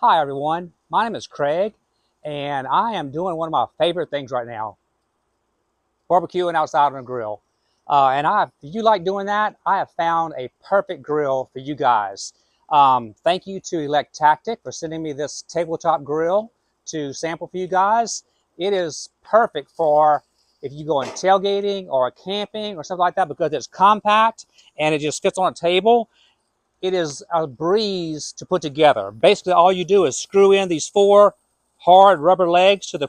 Hi everyone, my name is Craig and I am doing one of my favorite things right now, barbecuing outside on a grill. If you like doing that, I have found a perfect grill for you guys. Thank you to Elect Tactic for sending me this tabletop grill to sample for you guys. It is perfect for if you go on tailgating or camping or something like that because it's compact and it just fits on a table. It is a breeze to put together. Basically, all you do is screw in these four hard rubber legs to the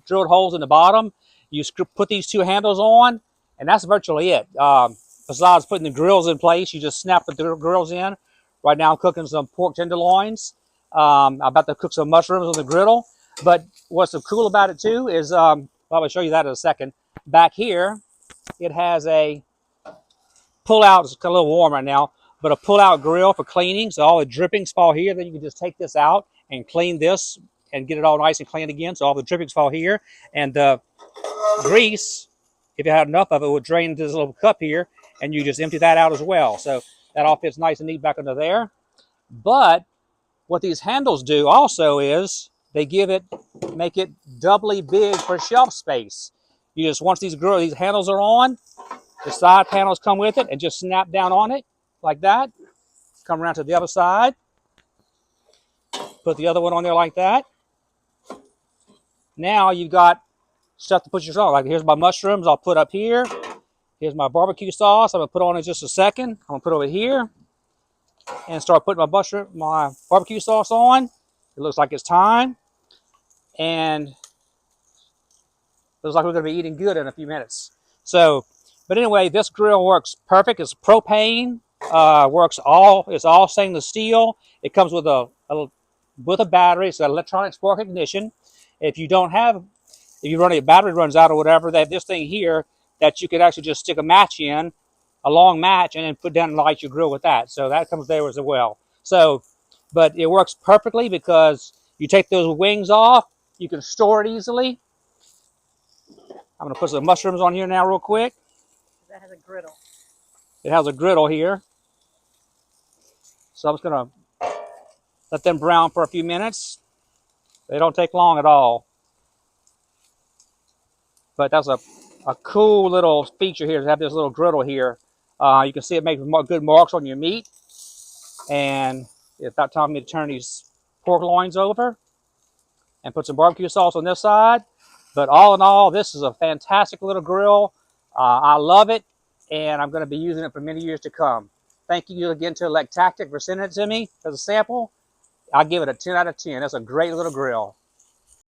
drilled holes in the bottom. You put these two handles on, and that's virtually it. Besides putting the grills in place, you just snap the grills in. Right now, I'm cooking some pork tenderloins. I'm about to cook some mushrooms on the griddle. But what's so cool about it, too, is I'll show you that in a second. Back here, it has a pull-out. It's a little warm right now, but a pull-out grill for cleaning. So all the drippings fall here. Then you can just take this out and clean this and get it all nice and clean again. So all the drippings fall here. And the grease, if you had enough of it, would drain into this little cup here. And you just empty that out as well. So that all fits nice and neat back under there. But what these handles do also is they make it doubly big for shelf space. You just, once these handles are on, the side panels come with it and just snap down on it like that. Come around to the other side. Put the other one on there like that. Now you've got stuff to put your sauce. Like here's my mushrooms I'll put up here. Here's my barbecue sauce. I'm going to put on in just a second. I'm going to put it over here and start putting my barbecue sauce on. It looks like it's time. And it looks like we're going to be eating good in a few minutes. But anyway, this grill works perfect. It's propane. It's all stainless steel. It comes with a battery. It's an electronic spark ignition. If you run a battery runs out or whatever, they have this thing here that you could actually just stick a match in, a long match, and then put down and light your grill with that. So that comes there as well. But it works perfectly because you take those wings off, you can store it easily. I'm going to put some mushrooms on here now real quick. That has a griddle. It has a griddle here. So I'm just going to let them brown for a few minutes. They don't take long at all. But that's a cool little feature here to have this little griddle here. You can see it makes good marks on your meat. And it's about time for me to turn these pork loins over and put some barbecue sauce on this side. But all in all, this is a fantastic little grill. I love it, and I'm going to be using it for many years to come. Thank you again to Elect Tactic for sending it to me as a sample. I'll give it a 10 out of 10. That's a great little grill.